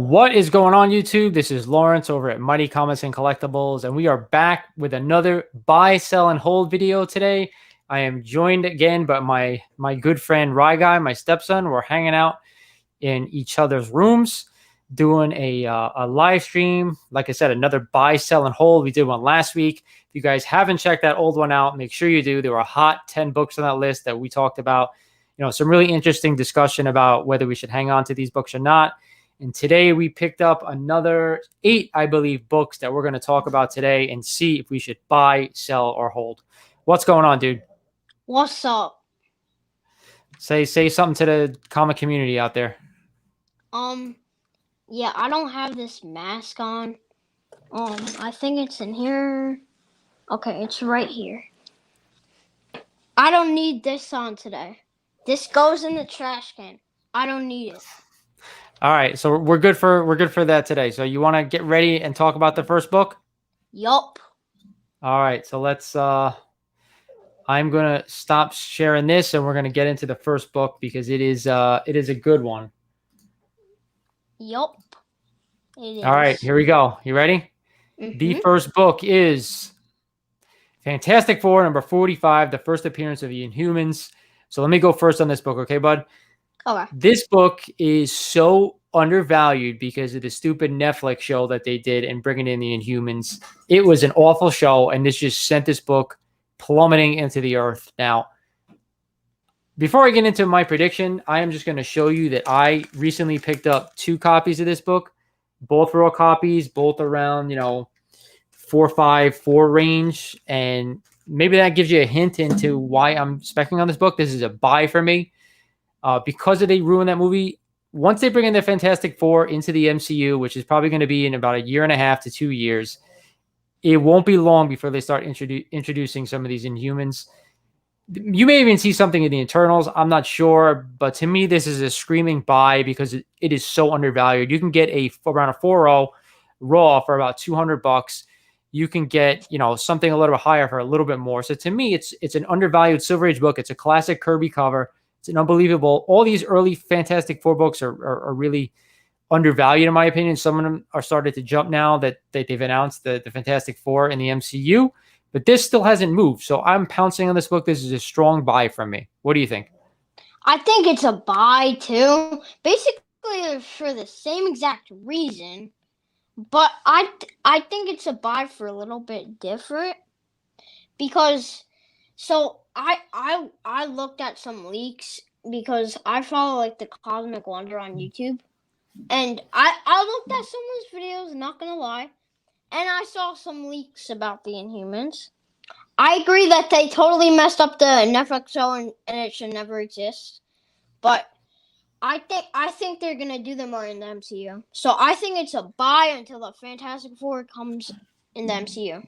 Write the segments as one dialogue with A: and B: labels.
A: What is going on, YouTube? This is Lawrence over at Mighty Comics and Collectibles, and we are back with another buy, sell, and hold video today. I am joined again by my good friend Rye Guy, my stepson. We're hanging out in each other's rooms, doing a live stream. Like I said, another buy, sell, and hold. We did one last week. If you guys haven't checked that old one out, make sure you do. There were hot 10 books on that list that we talked about. You know, some really interesting discussion about whether we should hang on to these books or not. And today we picked up another 8, I believe, books that we're going to talk about today and see if we should buy, sell, or hold. What's going on, dude?
B: What's up?
A: Say something to the comic community out there.
B: Yeah, I don't have this mask on. I think it's in here. Okay, it's right here. I don't need this on today. This goes in the trash can. I don't need it.
A: All right, so we're good for that today. So you want to get ready and talk about the first book?
B: Yup.
A: All right, so let's I'm going to stop sharing this and we're going to get into the first book because it is a good one.
B: Yup. It is.
A: All right, here we go. You ready?
B: Mm-hmm.
A: The first book is Fantastic Four, number 45, the first appearance of the Inhumans. So let me go first on this book, okay, bud?
B: Okay.
A: This book is so undervalued because of the stupid Netflix show that they did and bringing in the Inhumans. It was an awful show, and this just sent this book plummeting into the earth. Now, before I get into my prediction, I am just going to show you that I recently picked up 2 copies of this book. Both raw copies, both around, 4.54 range. And maybe that gives you a hint into why I'm specking on this book. This is a buy for me. Because they ruined that movie, once they bring in the Fantastic Four into the MCU, which is probably going to be in about 1.5 to 2 years, it won't be long before they start introducing some of these Inhumans. You may even see something in the Eternals. I'm not sure, but to me, this is a screaming buy because it is so undervalued. You can get around a 4.0 raw for about $200. You can get, something a little bit higher for a little bit more. So to me, it's an undervalued Silver Age book. It's a classic Kirby cover. It's an unbelievable. All these early Fantastic Four books are really undervalued, in my opinion. Some of them are starting to jump now that they've announced the Fantastic Four in the MCU. But this still hasn't moved. So I'm pouncing on this book. This is a strong buy from me. What do you think?
B: I think it's a buy too. Basically, for the same exact reason. But I think it's a buy for a little bit different. Because I looked at some leaks because I follow like the Cosmic Wonder on YouTube. And I looked at someone's videos, not gonna lie, and I saw some leaks about the Inhumans. I agree that they totally messed up the Netflix show and it should never exist. But I think they're gonna do them more in the MCU. So I think it's a buy until the Fantastic Four comes in the MCU.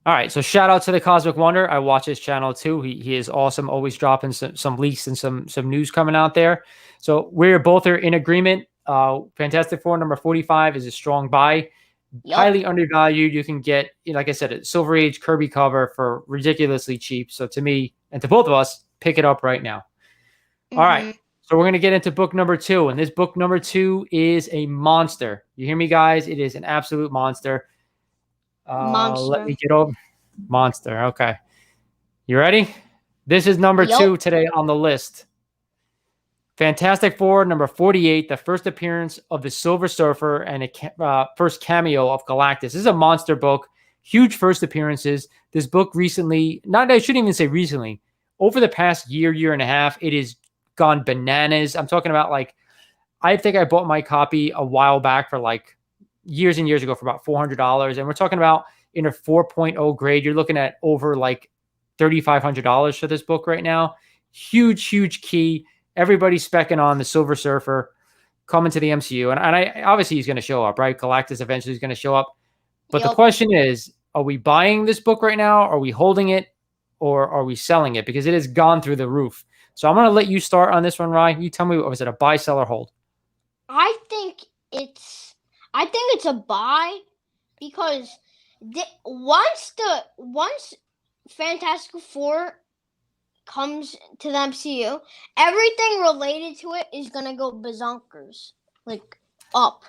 A: All right, so shout out to the Cosmic Wonder. I watch his channel too. He is awesome, always dropping some leaks and some news coming out there. So we're both are in agreement. Fantastic Four number 45 is a strong buy. Yep. Highly undervalued. You can get, like I said, a Silver Age Kirby cover for ridiculously cheap. So to me and to both of us, pick it up right now. Mm-hmm. All right, so we're going to get into book number 2. And this book number 2 is a monster. You hear me, guys? It is an absolute monster.
B: Monster.
A: Let me get over. Monster. Okay. You ready? This is number 2 today on the list. Fantastic Four, number 48, the first appearance of the Silver Surfer and a first cameo of Galactus. This is a monster book. Huge first appearances. This book recently, I shouldn't even say recently, over the past year and a half, it has gone bananas. I'm talking about I think I bought my copy a while back for years and years ago for about $400. And we're talking about in a 4.0 grade, you're looking at over $3,500 for this book right now. Huge key. Everybody's specking on the Silver Surfer coming to the MCU. And I obviously he's going to show up, right? Galactus eventually is going to show up. But the question is, are we buying this book right now? Are we holding it? Or are we selling it? Because it has gone through the roof. So I'm going to let you start on this one, Ryan. You tell me, was it a buy, sell, or hold?
B: I think it's a buy because once Fantastic Four comes to the MCU, everything related to it is gonna go bazonkers. up.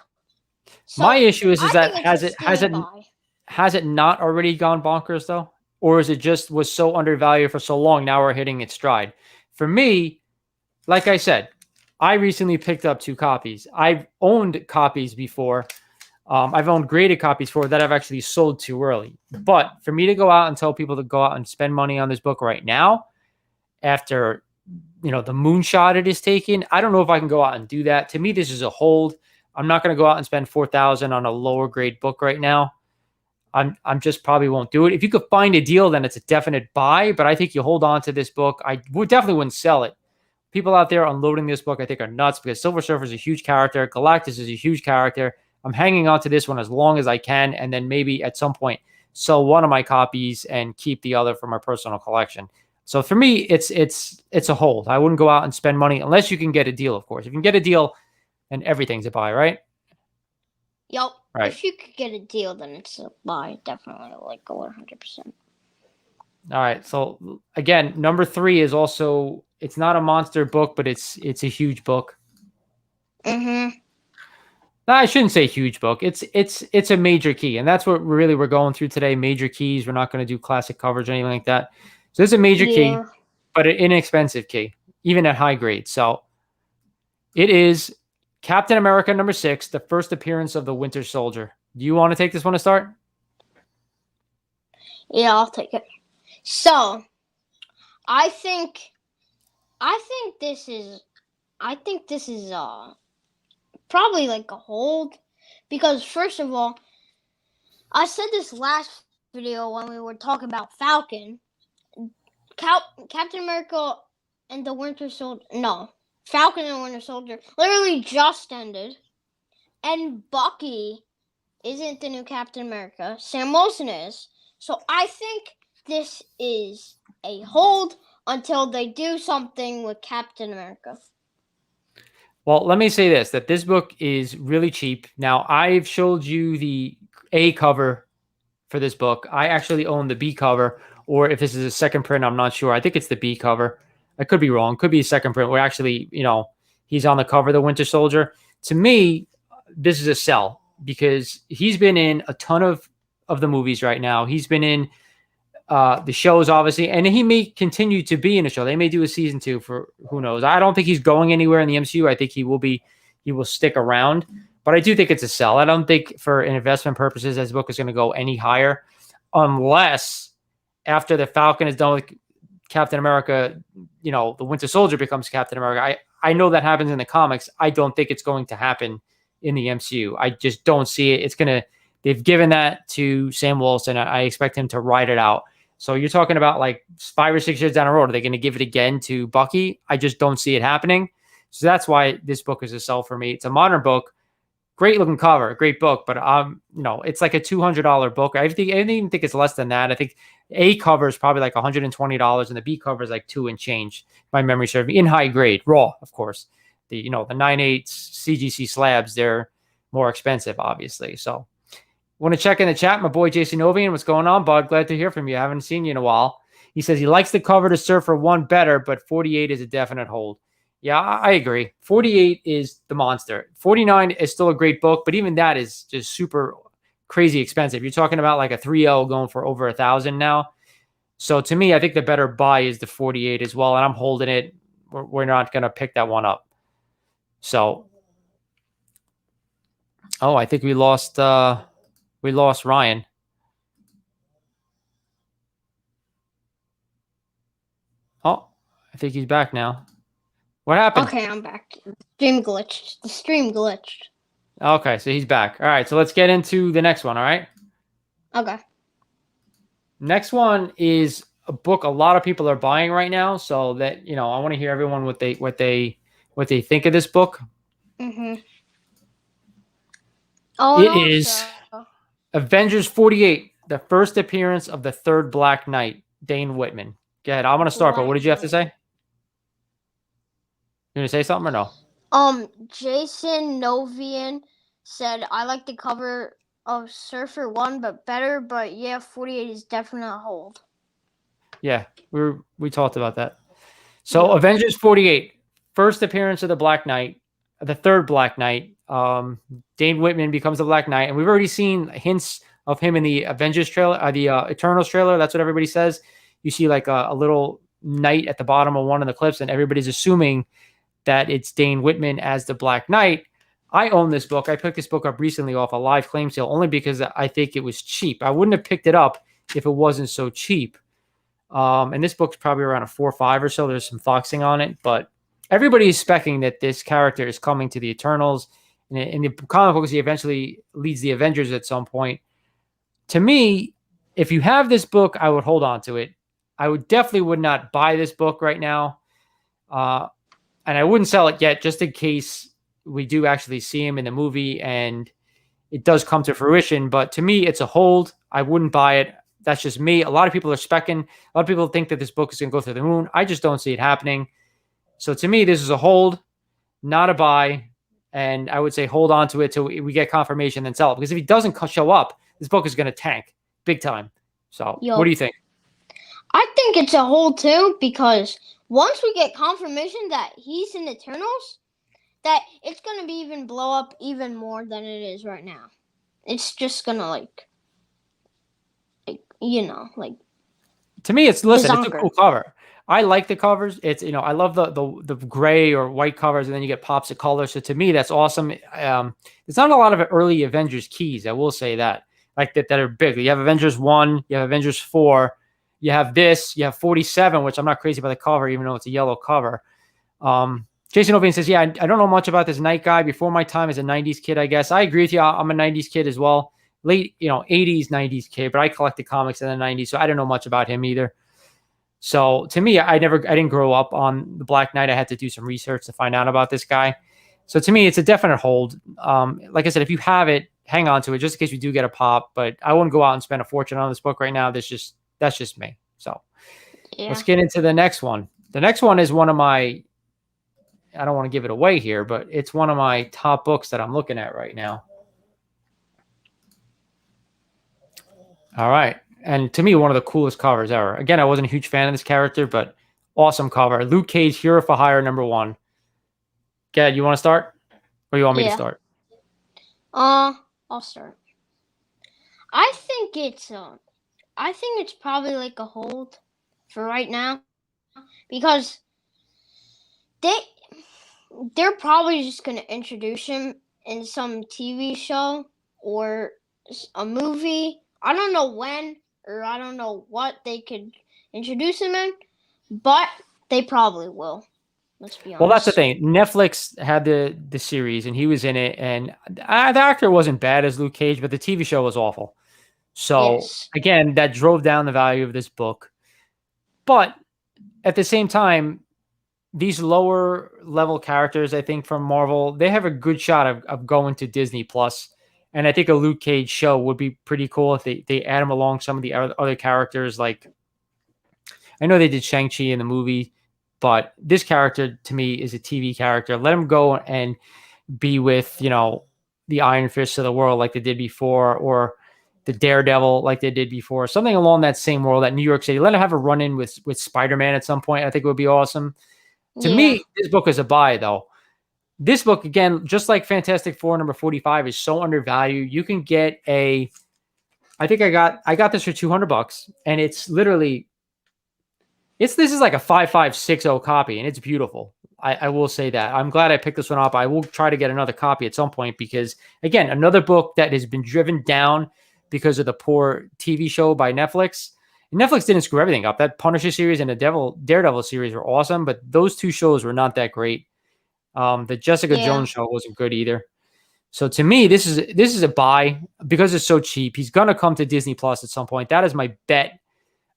B: So
A: My issue is
B: I
A: that
B: think it's a skinny buy.
A: has it not already gone bonkers though? Or is it just was so undervalued for so long, now we're hitting its stride? For me, like I said, I recently picked up 2 copies. I've owned copies before. I've owned graded copies for that I've actually sold too early. But for me to go out and tell people to go out and spend money on this book right now, after the moonshot it is taken, I don't know if I can go out and do that. To me, this is a hold. I'm not going to go out and spend $4,000 on a lower grade book right now. I'm just probably won't do it. If you could find a deal, then it's a definite buy. But I think you hold on to this book. I would definitely wouldn't sell it. People out there unloading this book, I think, are nuts because Silver Surfer is a huge character. Galactus is a huge character. I'm hanging on to this one as long as I can, and then maybe at some point sell one of my copies and keep the other for my personal collection. So for me, it's a hold. I wouldn't go out and spend money unless you can get a deal, of course. If you can get a deal, then everything's a buy, right?
B: Yep.
A: Right.
B: If you could get a deal, then it's a buy. Definitely, like 100%.
A: All right. So again, number 3 is also, it's not a monster book, but it's a huge book.
B: Mm-hmm.
A: No, I shouldn't say huge book. It's a major key, and that's what really we're going through today. Major keys. We're not going to do classic coverage or anything like that. So it's a major key, but an inexpensive key, even at high grade. So it is Captain America number 6, the first appearance of the Winter Soldier. Do you want to take this one to start?
B: Yeah, I'll take it. So I think this is probably like a hold, because first of all, I said this last video when we were talking about Falcon. Captain America and the Winter Soldier, Falcon and Winter Soldier literally just ended, and Bucky isn't the new Captain America. Sam Wilson is. So I think this is a hold until they do something with Captain America.
A: Well, let me say this, that this book is really cheap. Now, I've showed you the A cover for this book. I actually own the B cover, or if this is a second print, I'm not sure. I think it's the B cover. I could be wrong. Could be a second print where actually, he's on the cover of the Winter Soldier. To me, this is a sell because he's been in a ton of the movies right now. He's been in the shows, obviously, and he may continue to be in a show. They may do a season 2 for who knows. I don't think he's going anywhere in the MCU. I think he will stick around, but I do think it's a sell. I don't think for investment purposes, this book is going to go any higher unless after the Falcon is done with Captain America, the Winter Soldier becomes Captain America. I know that happens in the comics. I don't think it's going to happen in the MCU. I just don't see it. They've given that to Sam Wilson. I expect him to ride it out. So you're talking about like 5 or 6 years down the road. Are they going to give it again to Bucky? I just don't see it happening. So that's why this book is a sell for me. It's a modern book. Great looking cover, great book, but it's like a $200 book. I even think it's less than that. I think A cover is probably like $120, and the B cover is like $2 and change. My memory serves me in high grade, raw, of course. The 9/8 CGC slabs, they're more expensive, obviously. So, want to check in the chat, my boy Jason Novian. What's going on, bud? Glad to hear from you. I haven't seen you in a while. He says he likes the cover to Surfer 1 better, but 48 is a definite hold. Yeah, I agree. 48 is the monster. 49 is still a great book, but even that is just super crazy expensive. You're talking about like a 3L going for over $1,000 now. So to me, I think the better buy is the 48 as well, and I'm holding it. We're not going to pick that one up. So, I think we lost Ryan. Oh, I think he's back now. What happened?
B: Okay, I'm back. The stream glitched.
A: Okay, so he's back. All right, so let's get into the next one, all right?
B: Okay.
A: Next one is a book a lot of people are buying right now, so that, I want to hear everyone what they think of this book.
B: Mm-hmm.
A: It is Avengers 48, the first appearance of the third Black Knight, Dane Whitman. Go ahead. I'm going to start, but what did you have to say? You going to say something or no?
B: Jason Novian said, I like the cover of Surfer 1, but better. But yeah, 48 is definitely a hold.
A: Yeah, we talked about that. So Avengers 48, first appearance of the Black Knight. the third Black Knight. Dane Whitman becomes the Black Knight, and we've already seen hints of him in the Avengers trailer, the Eternals trailer. That's what everybody says. You see like a little knight at the bottom of one of the clips, and everybody's assuming that it's Dane Whitman as the Black Knight. I own this book. I picked this book up recently off a live claim sale only because I think it was cheap. I wouldn't have picked it up if it wasn't so cheap. And this book's probably around a 4 or 5 or so. There's some foxing on it, but everybody is specking that this character is coming to the Eternals. And in the comic books, he eventually leads the Avengers at some point. To me, if you have this book, I would hold on to it. I would not buy this book right now. And I wouldn't sell it yet just in case we do actually see him in the movie and it does come to fruition. But to me, it's a hold. I wouldn't buy it. That's just me. A lot of people are specking. A lot of people think that this book is going to go through the moon. I just don't see it happening. So to me, this is a hold, not a buy. And I would say hold on to it till we get confirmation, then sell it. Because if he doesn't show up, this book is going to tank big time. So what do you think?
B: I think it's a hold too, because once we get confirmation that he's in Eternals, that it's going to be even blow up even more than it is right now. It's just going to like
A: to me, it's a cool cover. I like the covers. It's, I love the gray or white covers, and then you get pops of color. So to me, that's awesome. There's not a lot of early Avengers keys. I will say that, like that are big. You have Avengers 1, you have Avengers 4, you have this, you have 47, which I'm not crazy about the cover, even though it's a yellow cover. Jason Ovian says, yeah, I don't know much about this Knight guy. Before my time as a 90s kid, I guess. I agree with you. I'm a 90s kid as well. Late, 80s, 90s kid, but I collected comics in the 90s, so I don't know much about him either. So to me, I didn't grow up on the Black Knight. I had to do some research to find out about this guy. So to me, it's a definite hold. Like I said, if you have it, hang on to it just in case we do get a pop. But I wouldn't go out and spend a fortune on this book right now. That's just me. So let's get into the next one. The next one is one of my, I don't want to give it away here, but it's one of my top books that I'm looking at right now. All right. And to me, one of the coolest covers ever. Again, I wasn't a huge fan of this character, but awesome cover. Luke Cage, Hero for Hire, #1. Gad, you want to start? Or you want me to start?
B: I'll start. I think it's probably like a hold for right now, because they're probably just going to introduce him in some TV show or a movie. I don't know when, or I don't know what they could introduce him in, but they probably will. Let's be honest.
A: Well, that's the thing. Netflix had the series, and he was in it, and the actor wasn't bad as Luke Cage, but the TV show was awful. So, again, that drove down the value of this book. But at the same time, these lower level characters, I think, from Marvel, they have a good shot of going to Disney Plus. And I think a Luke Cage show would be pretty cool if they add him along some of the other characters. Like, I know they did Shang-Chi in the movie, but this character to me is a TV character. Let him go and be with, the Iron Fist of the world like they did before, or the Daredevil like they did before. Something along that same world at New York City. Let him have a run-in with Spider-Man at some point. I think it would be awesome. To me, this book is a buy, though. This book, again, just like Fantastic Four #45, is so undervalued. You can get I think I got this for $200, and it's literally, this is like a 5560 copy, and it's beautiful. I will say that. I'm glad I picked this one up. I will try to get another copy at some point because, again, another book that has been driven down because of the poor TV show by Netflix. And Netflix didn't screw everything up. That Punisher series and the Daredevil series were awesome, but those two shows were not that great. The Jessica Jones show wasn't good either. So to me, this is a buy because it's so cheap. He's gonna come to Disney Plus at some point. That is my bet.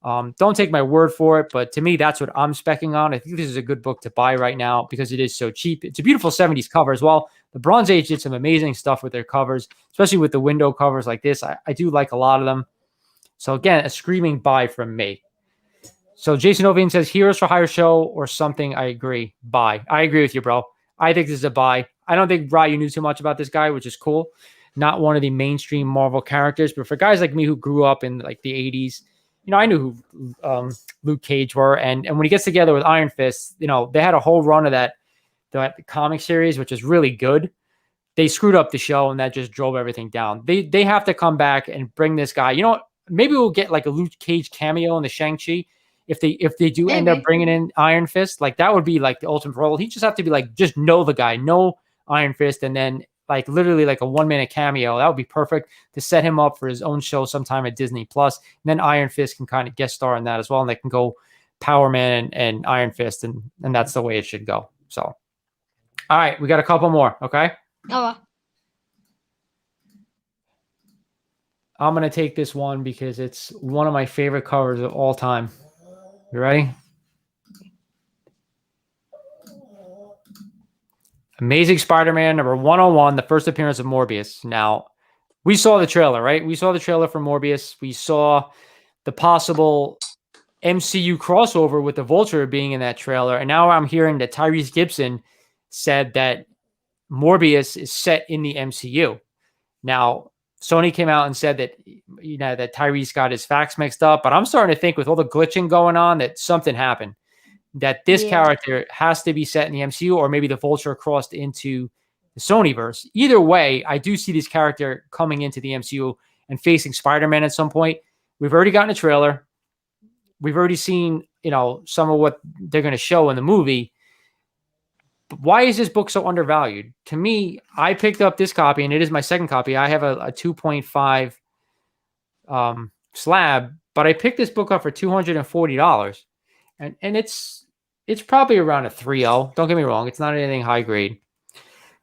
A: Don't take my word for it, but to me, that's what I'm specking on. I think this is a good book to buy right now because it is so cheap. It's a beautiful 70s cover as well. The Bronze Age did some amazing stuff with their covers, especially with the window covers like this. I do like a lot of them. So again, a screaming buy from me. So Jason Ovian says, Heroes for Hire show or something. I agree. Buy. I agree with you, bro. I think this is a buy. I don't think, Bri, you knew too much about this guy, which is cool. Not one of the mainstream Marvel characters, but for guys like me who grew up in like the 80s, I knew who Luke Cage were. And when he gets together with Iron Fist, they had a whole run of that the comic series, which is really good. They screwed up the show, and that just drove everything down. They have to come back and bring this guy. You know what? Maybe we'll get like a Luke Cage cameo in the Shang-Chi. If they do end up bringing in Iron Fist, like that would be like the ultimate role. He just have to be like, just know the guy, know Iron Fist, and then like literally like a 1-minute cameo. That would be perfect to set him up for his own show sometime at Disney Plus. And then Iron Fist can kind of guest star in that as well, and they can go Power Man and Iron Fist, and that's the way it should go. So, all right, we got a couple more. Okay. I'm going to take this one because it's one of my favorite covers of all time. You ready? Amazing Spider-Man number 101, the first appearance of Morbius. Now, we saw the trailer, right? We saw the trailer for Morbius. We saw the possible MCU crossover with the Vulture being in that trailer. And now I'm hearing that Tyrese Gibson said that Morbius is set in the MCU. Now, Sony came out and said that, you know, that Tyrese got his facts mixed up, but I'm starting to think with all the glitching going on that something happened, that this character has to be set in the MCU, or maybe the Vulture crossed into the Sonyverse. Either way, I do see this character coming into the MCU and facing Spider-Man at some point. We've already gotten a trailer. We've already seen, you know, some of what they're going to show in the movie. But why is this book so undervalued? To me, I picked up this copy, and it is my second copy. I have a 2.5 slab, but I picked this book up for $240. And it's probably around a 3.0. Don't get me wrong. It's not anything high grade.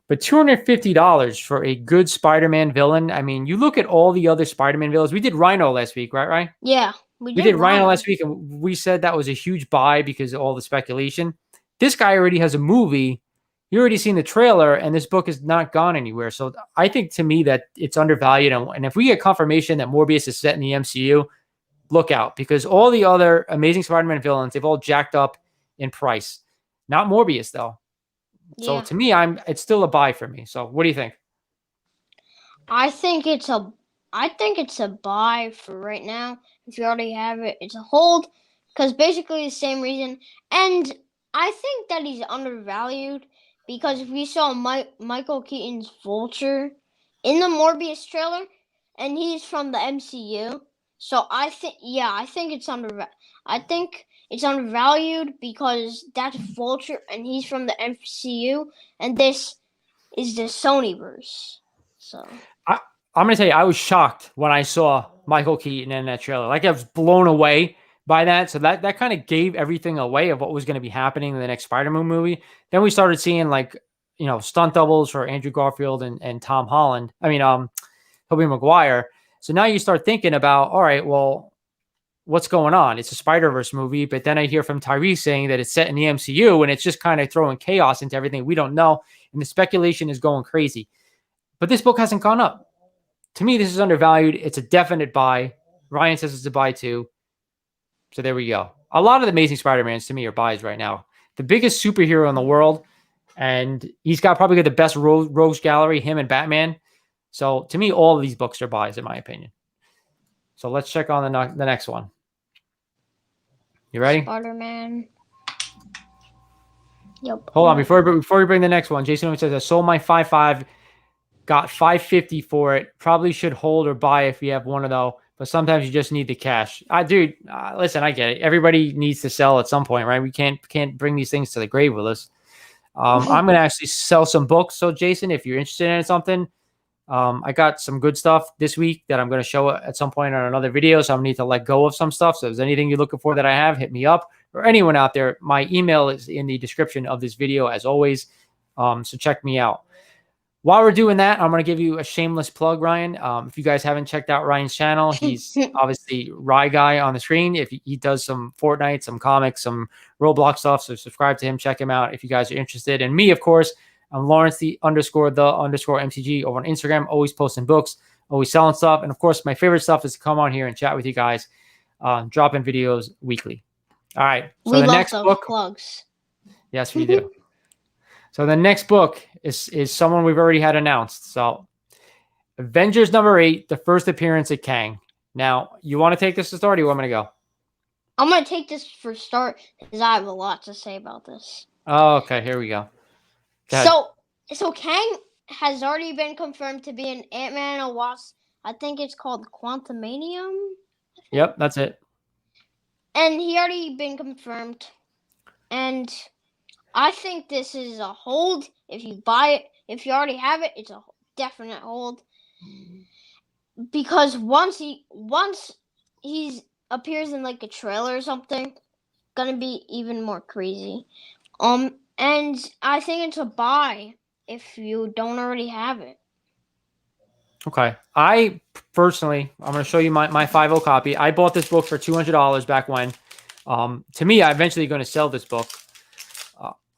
A: But $250 for a good Spider-Man villain. I mean, you look at all the other Spider-Man villains. We did Rhino last week, right, Ryan?
B: Yeah,
A: we did Rhino last week, and we said that was a huge buy because of all the speculation. This guy already has a movie. You already seen the trailer, and this book has not gone anywhere. So I think, to me, that it's undervalued. And if we get confirmation that Morbius is set in the MCU, look out, because all the other Amazing Spider-Man villains, they've all jacked up in price. Not Morbius, though. Yeah. So to me, it's still a buy for me. So what do you think?
B: I think it's a buy for right now. If you already have it, it's a hold, because basically the same reason. And I think that he's undervalued because if we saw Michael Keaton's Vulture in the Morbius trailer, and he's from the MCU, so I think it's undervalued because that's Vulture and he's from the MCU, and this is the Sonyverse. So
A: I'm gonna tell you, I was shocked when I saw Michael Keaton in that trailer. Like, I was blown away by that. So that kind of gave everything away of what was going to be happening in the next Spider-Man movie. Then we started seeing, like, you know, stunt doubles for Andrew Garfield and Tom Holland. I mean, Tobey Maguire. So now you start thinking about, all right, well, what's going on? It's a Spider-Verse movie, but then I hear from Tyrese saying that it's set in the MCU, and it's just kind of throwing chaos into everything. We don't know, and the speculation is going crazy. But this book hasn't gone up. To me, this is undervalued. It's a definite buy. Ryan says it's a buy too. So there we go. A lot of the Amazing Spider-Mans, to me, are buys right now. The biggest superhero in the world, and he's probably got the best rogues gallery, him and Batman. So to me, all of these books are buys, in my opinion. So let's check on the next one. You ready?
B: Spider-Man. Yep.
A: Hold on. Before we bring the next one, Jason says, I sold my 5.5, got $5.50 for it. Probably should hold or buy if you have one of those. But sometimes you just need the cash. Dude, listen, I get it. Everybody needs to sell at some point, right? We can't bring these things to the grave with us. I'm going to actually sell some books. So, Jason, if you're interested in something, I got some good stuff this week that I'm going to show at some point on another video. So I'm going to need to let go of some stuff. So if there's anything you're looking for that I have, hit me up. Or anyone out there, my email is in the description of this video, as always. So check me out. While we're doing that, I'm going to give you a shameless plug, Ryan. If you guys haven't checked out Ryan's channel, he's obviously Rye Guy on the screen. If he does some Fortnite, some comics, some Roblox stuff, so subscribe to him, check him out if you guys are interested. And me, of course, I'm Lawrence the _the _MTG over on Instagram, always posting books, always selling stuff. And of course, my favorite stuff is to come on here and chat with you guys, dropping videos weekly. All right. So the next book,
B: plugs.
A: Yes, we do. So the next book is someone we've already had announced. So Avengers number 8, the first appearance of Kang. Now, you want to take this to start, or do you want me to go?
B: I'm going to take this for start because I have a lot to say about this.
A: Oh, okay. Here we go.
B: So Kang has already been confirmed to be an Ant-Man and a Wasp. I think it's called Quantumanium.
A: Yep, that's it.
B: And he already been confirmed. And I think this is a hold. If you buy it, if you already have it, it's a definite hold. Because once he's appears in like a trailer or something, gonna be even more crazy. And I think it's a buy if you don't already have it.
A: Okay. I personally, I'm going to show you my 50 copy. I bought this book for $200 back when. To me, I'm eventually going to sell this book.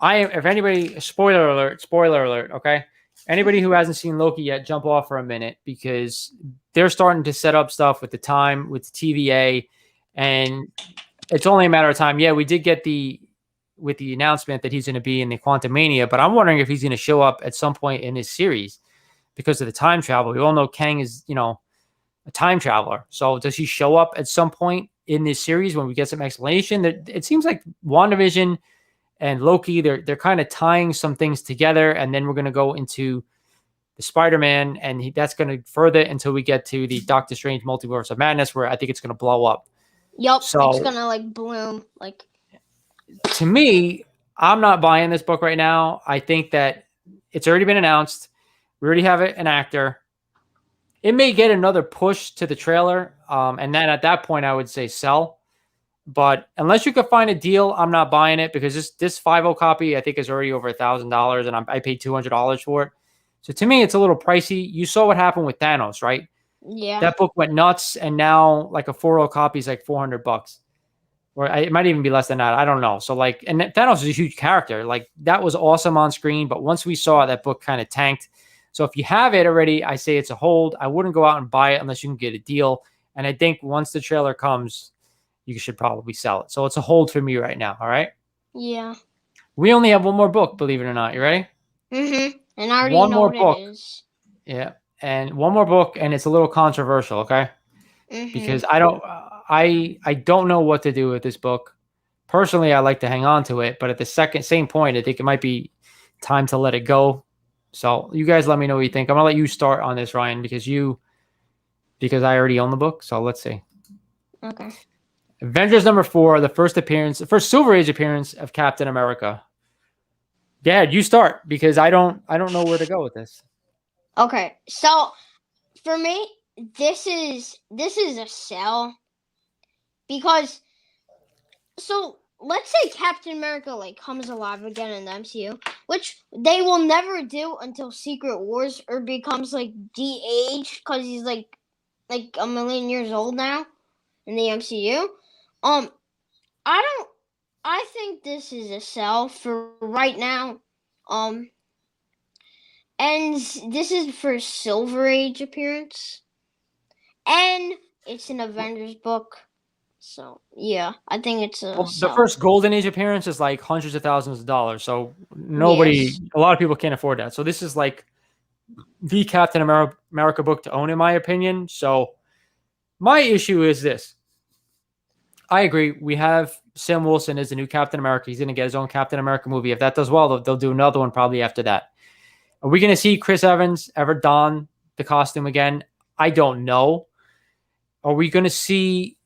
A: If anybody, spoiler alert, okay? Anybody who hasn't seen Loki yet, jump off for a minute because they're starting to set up stuff with the time, with the TVA, and it's only a matter of time. Yeah, we did get with the announcement that he's going to be in the Quantumania, but I'm wondering if he's going to show up at some point in this series because of the time travel. We all know Kang is, a time traveler. So does he show up at some point in this series when we get some explanation? It seems like WandaVision and Loki, they're kind of tying some things together, and then we're going to go into the Spider-Man, and that's going to further until we get to the Doctor Strange Multiverse of Madness, where I think it's going to blow up.
B: Yep, so, it's going to like bloom. Like,
A: to me, I'm not buying this book right now. I think that it's already been announced. We already have an actor. It may get another push to the trailer, and then at that point, I would say sell. But unless you could find a deal, I'm not buying it because this 50 copy I think is already over $1,000, and I paid $200 for it. So to me, it's a little pricey. You saw what happened with Thanos, right?
B: Yeah,
A: that book went nuts, and now like a 40 copy is like $400, or it might even be less than that. I don't know. So like, and Thanos is a huge character. Like that was awesome on screen, but once we saw it, that book kind of tanked. So if you have it already, I say it's a hold. I wouldn't go out and buy it unless you can get a deal. And I think once the trailer comes, you should probably sell it. So it's a hold for me right now. All right.
B: Yeah.
A: We only have one more book, believe it or not. You ready?
B: Mm-hmm. And I already know what it is.
A: Yeah. And one more book, and it's a little controversial. Okay.
B: Mm-hmm.
A: Because I don't know what to do with this book. Personally, I like to hang on to it, but at the same point, I think it might be time to let it go. So you guys let me know what you think. I'm gonna let you start on this, Ryan, because I already own the book. So let's see.
B: Okay.
A: Avengers #4, the first Silver Age appearance of Captain America. Dad, you start because I don't know where to go with this.
B: Okay, so for me, this is a sell because let's say Captain America like comes alive again in the MCU, which they will never do until Secret Wars or becomes like de-aged because he's like a million years old now in the MCU. I think this is a sell for right now. And this is for Silver Age appearance. And it's an Avengers book. So, yeah, I think it's a
A: the first Golden Age appearance is like hundreds of thousands of dollars. So a lot of people can't afford that. So this is like the Captain America book to own, in my opinion. So my issue is this. I agree. We have Sam Wilson as the new Captain America. He's going to get his own Captain America movie. If that does well, they'll do another one probably after that. Are we going to see Chris Evans ever don the costume again? I don't know. Are we going to see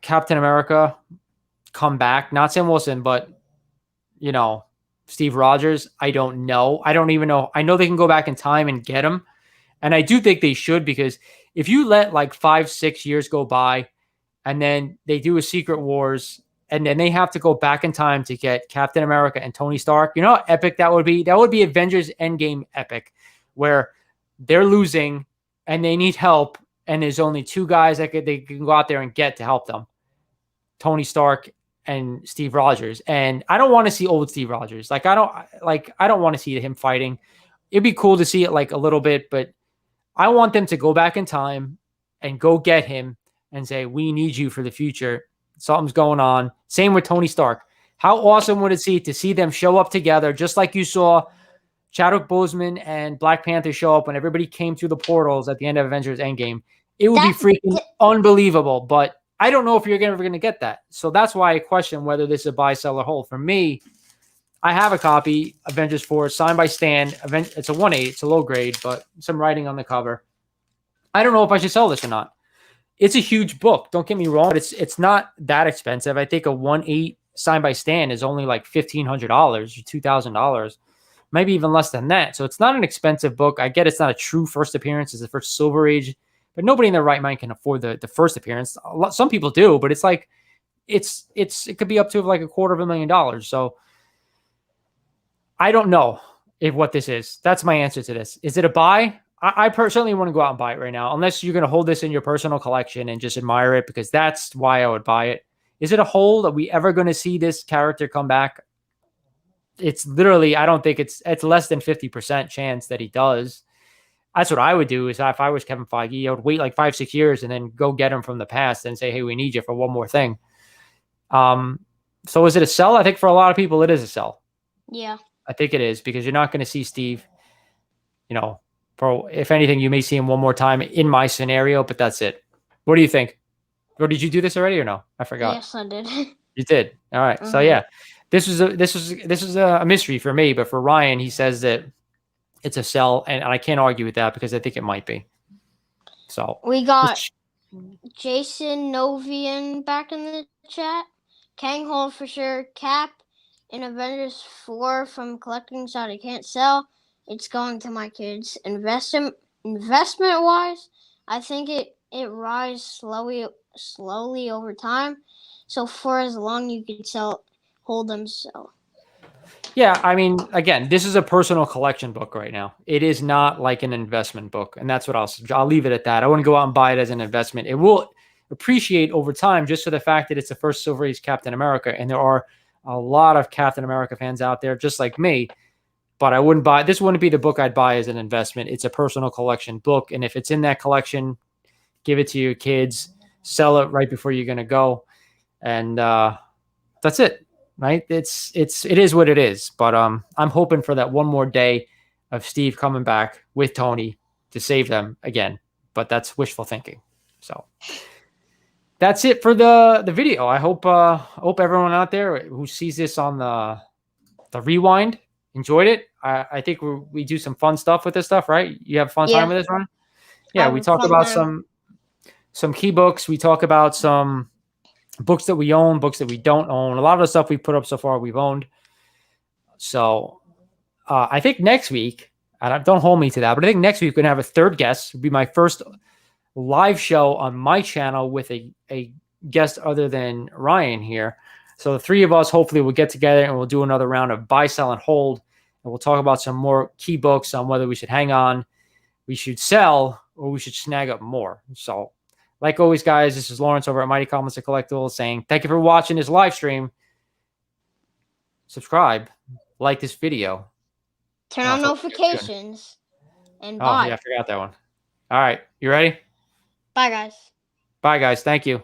A: Captain America come back? Not Sam Wilson, but, Steve Rogers. I don't know. I don't even know. I know they can go back in time and get him. And I do think they should, because if you let like 5-6 years go by and then they do a Secret Wars and then they have to go back in time to get Captain America and Tony Stark, you know how epic that would be? That would be Avengers Endgame epic, where they're losing and they need help, and there's only two guys they can go out there and get to help them: Tony Stark and Steve Rogers. And I don't want to see old Steve Rogers. I don't want to see him fighting. It'd be cool to see it like a little bit, but I want them to go back in time and go get him and say, we need you for the future. Something's going on. Same with Tony Stark. How awesome would it be to see them show up together, just like you saw Chadwick Boseman and Black Panther show up when everybody came through the portals at the end of Avengers Endgame? It would be freaking unbelievable, but I don't know if you're ever going to get that. So that's why I question whether this is a buy, sell, or hold. For me, I have a copy, Avengers 4, signed by Stan. It's a 1/8. It's a low grade, but some writing on the cover. I don't know if I should sell this or not. It's a huge book. Don't get me wrong, but it's not that expensive. I think a 1/8 signed by Stan is only like $1,500 or $2,000, maybe even less than that. So it's not an expensive book. I get it's not a true first appearance. It's the first Silver Age, but nobody in their right mind can afford the first appearance. Some people do, but it's like it could be up to like $250,000. So I don't know what this is. That's my answer to this. Is it a buy? I personally want to go out and buy it right now, unless you're going to hold this in your personal collection and just admire it, because that's why I would buy it. Is it a hold? Are we ever going to see this character come back? It's literally, I don't think it's less than 50% chance that he does. That's what I would do. Is if I was Kevin Feige, I would wait like 5-6 years and then go get him from the past and say, hey, we need you for one more thing. So is it a sell? I think for a lot of people, it is a sell.
B: Yeah.
A: I think it is, because you're not going to see Steve, if anything, you may see him one more time in my scenario, but that's it. What do you think? Or did you do this already or no? I forgot.
B: Yes, I did.
A: You did. All right. So yeah, this was a mystery for me, but for Ryan, he says that it's a sell, and I can't argue with that because I think it might be. So
B: we got Jason Novian back in the chat. Kang hold for sure. Cap in Avengers 4 from collecting side. I can't sell. It's going to my kids. Investment wise, I think it rises slowly over time. So for as long you can hold them. So
A: yeah, I mean, again, this is a personal collection book right now. It is not like an investment book, and that's what I'll leave it at that. I wouldn't go out and buy it as an investment. It will appreciate over time, just for the fact that it's the first Silver Age Captain America, and there are a lot of Captain America fans out there just like me. But I wouldn't buy this. Wouldn't be the book I'd buy as an investment. It's a personal collection book, and if it's in that collection, give it to your kids. Sell it right before you're gonna go, and that's it. Right? It is what it is. But I'm hoping for that one more day of Steve coming back with Tony to save them again. But that's wishful thinking. So that's it for the video. I hope everyone out there who sees this on the rewind enjoyed it. I think we do some fun stuff with this stuff, right? You have fun time with this, Ron? Yeah, we talk about some key books. We talk about some books that we own, books that we don't own. A lot of the stuff we put up so far we've owned. So I think next week, and don't hold me to that, but I think next week we're going to have a third guest. It'll be my first live show on my channel with a guest other than Ryan here. So the three of us hopefully will get together and we'll do another round of buy, sell, and hold. And we'll talk about some more key books on whether we should hang on, we should sell, or we should snag up more. So like always, guys, this is Lawrence over at Mighty Comics and Collectibles saying thank you for watching this live stream. Subscribe, like this video.
B: Turn on notifications. And bye.
A: Oh, yeah, I forgot that one. All right. You ready?
B: Bye, guys.
A: Bye, guys. Thank you.